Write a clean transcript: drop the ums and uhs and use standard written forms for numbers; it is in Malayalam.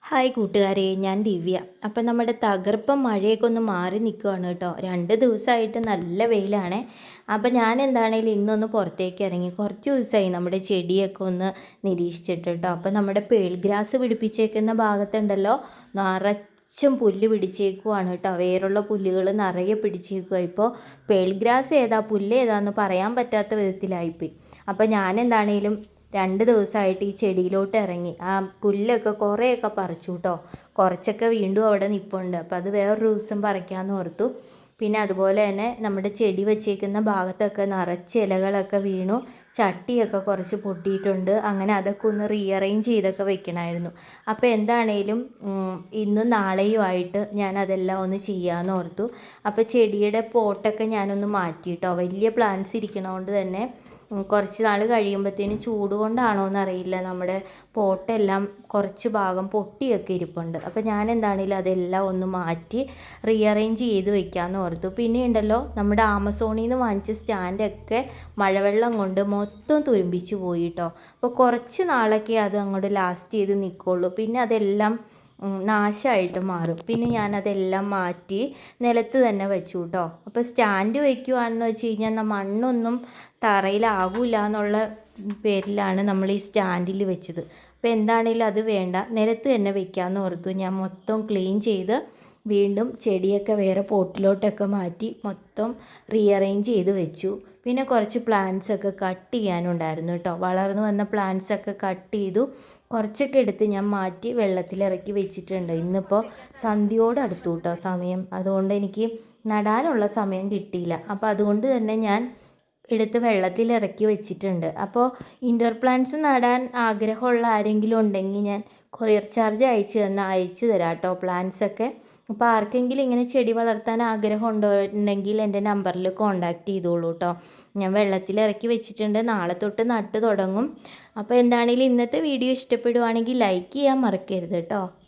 ഹായ് കൂട്ടുകാരെ, ഞാൻ ദിവ്യ. അപ്പം നമ്മുടെ തകർപ്പം മഴയൊക്കെ ഒന്ന് മാറി നിൽക്കുകയാണ് കേട്ടോ. 2 ദിവസമായിട്ട് നല്ല വെയിലാണ്. അപ്പം ഞാൻ എന്താണേലും ഇന്നൊന്ന് പുറത്തേക്ക് ഇറങ്ങി. കുറച്ച് ദിവസമായി നമ്മുടെ ചെടിയൊക്കെ ഒന്ന് നിരീക്ഷിച്ചിട്ട് കേട്ടോ. അപ്പം നമ്മുടെ പേൾ ഗ്രാസ് പിടിപ്പിച്ചേക്കുന്ന ഭാഗത്തുണ്ടല്ലോ, നിറച്ചും പുല്ല് പിടിച്ചേക്കുവാണ് കേട്ടോ. വേറുള്ള പുല്ലുകൾ നിറയെ പിടിച്ചേക്കുക. ഇപ്പോൾ പേൾ ഗ്രാസ് ഏതാ പുല്ല് ഏതാന്ന് പറയാൻ പറ്റാത്ത വിധത്തിലായിപ്പോയി. അപ്പം ഞാൻ എന്താണേലും 2 ദിവസമായിട്ട് ഈ ചെടിയിലോട്ട് ഇറങ്ങി. ആ പുല്ലൊക്കെ കുറേയൊക്കെ പറിച്ചു കേട്ടോ. കുറച്ചൊക്കെ വീണ്ടും അവിടെ നിൽപ്പുണ്ട്. അപ്പോൾ അത് വേറൊരു ദിവസം പറിക്കാമെന്ന് ഓർത്തു. പിന്നെ അതുപോലെ തന്നെ നമ്മുടെ ചെടി വെച്ചേക്കുന്ന ഭാഗത്തൊക്കെ നിറച്ച് ഇലകളൊക്കെ വീണു. ചട്ടിയൊക്കെ കുറച്ച് പൊട്ടിയിട്ടുണ്ട്. അങ്ങനെ അതൊക്കെ ഒന്ന് റീഅറേഞ്ച് ചെയ്തൊക്കെ വെക്കണമായിരുന്നു. അപ്പോൾ എന്താണേലും ഇന്നും നാളെയുമായിട്ട് ഞാൻ അതെല്ലാം ഒന്ന് ചെയ്യാമെന്ന് ഓർത്തു. അപ്പോൾ ചെടിയുടെ പോട്ടൊക്കെ ഞാനൊന്ന് മാറ്റി കേട്ടോ. വലിയ പ്ലാന്റ്സ് ഇരിക്കണതുകൊണ്ട് തന്നെ കുറച്ച് നാൾ കഴിയുമ്പോഴത്തേനും ചൂട് കൊണ്ടാണോ എന്നറിയില്ല, നമ്മുടെ പോട്ടെല്ലാം കുറച്ച് ഭാഗം പൊട്ടിയൊക്കെ ഇരിപ്പുണ്ട്. അപ്പോൾ ഞാൻ എന്താണെങ്കിലും അതെല്ലാം ഒന്ന് മാറ്റി റീഅറേഞ്ച് ചെയ്ത് വെക്കാമെന്ന് ഓർത്തു. പിന്നെ ഉണ്ടല്ലോ, നമ്മുടെ ആമസോണിൽ നിന്ന് വാങ്ങിച്ച സ്റ്റാൻഡൊക്കെ മഴവെള്ളം കൊണ്ട് മൊത്തം തുരുമ്പിച്ച് പോയി കേട്ടോ. അപ്പോൾ കുറച്ച് നാളൊക്കെ അത് അങ്ങോട്ട് ലാസ്റ്റ് ചെയ്ത് നിൽക്കുള്ളൂ. പിന്നെ അതെല്ലാം നാശമായിട്ട് മാറും. പിന്നെ ഞാനതെല്ലാം മാറ്റി നിലത്ത് തന്നെ വെച്ചു കേട്ടോ. അപ്പോൾ സ്റ്റാൻഡ് വയ്ക്കുകയാണെന്ന് വെച്ച് കഴിഞ്ഞാൽ മണ്ണൊന്നും തറയിലാകില്ല എന്നുള്ള പേരിലാണ് നമ്മൾ ഈ സ്റ്റാൻഡിൽ വെച്ചത്. അപ്പോൾ എന്താണെങ്കിലും അത് വേണ്ട, നിലത്ത് തന്നെ വെക്കാമെന്ന് ഓർത്തു. ഞാൻ മൊത്തം ക്ലീൻ ചെയ്ത് വീണ്ടും ചെടിയൊക്കെ വേറെ പോട്ടിലോട്ടൊക്കെ മാറ്റി മൊത്തം റീഅറേഞ്ച് ചെയ്ത് വെച്ചു. പിന്നെ കുറച്ച് പ്ലാന്റ്സൊക്കെ കട്ട് ചെയ്യാനുണ്ടായിരുന്നു കേട്ടോ. വളർന്നു വന്ന പ്ലാന്റ്സൊക്കെ കട്ട് ചെയ്തു. കുറച്ചൊക്കെ എടുത്ത് ഞാൻ മാറ്റി വെള്ളത്തിലിറക്കി വെച്ചിട്ടുണ്ട്. ഇന്നിപ്പോൾ സന്ധ്യയോട് അടുത്തു കേട്ടോ സമയം. അതുകൊണ്ട് എനിക്ക് നടാനുള്ള സമയം കിട്ടിയില്ല. അപ്പോൾ അതുകൊണ്ട് തന്നെ ഞാൻ എടുത്ത് വെള്ളത്തിലിറക്കി വെച്ചിട്ടുണ്ട്. അപ്പോൾ ഇൻഡോർ പ്ലാന്റ്സ് നടാൻ ആഗ്രഹമുള്ള ആരെങ്കിലും ഉണ്ടെങ്കിൽ ഞാൻ കൊറിയർ ചാർജ് അയച്ചു തരാം കേട്ടോ പ്ലാന്റ്സൊക്കെ. അപ്പോൾ ആർക്കെങ്കിലും ഇങ്ങനെ ചെടി വളർത്താൻ ആഗ്രഹം ഉണ്ടെങ്കിൽ എൻ്റെ നമ്പറിൽ കോൺടാക്റ്റ് ചെയ്തോളൂ കേട്ടോ. ഞാൻ വെള്ളത്തിലിറക്കി വെച്ചിട്ടുണ്ട്. നാളെ തൊട്ട് നട്ട് തുടങ്ങും. അപ്പോൾ എന്താണെങ്കിലും ഇന്നത്തെ വീഡിയോ ഇഷ്ടപ്പെടുവാണെങ്കിൽ ലൈക്ക് ചെയ്യാൻ മറക്കരുത് കേട്ടോ.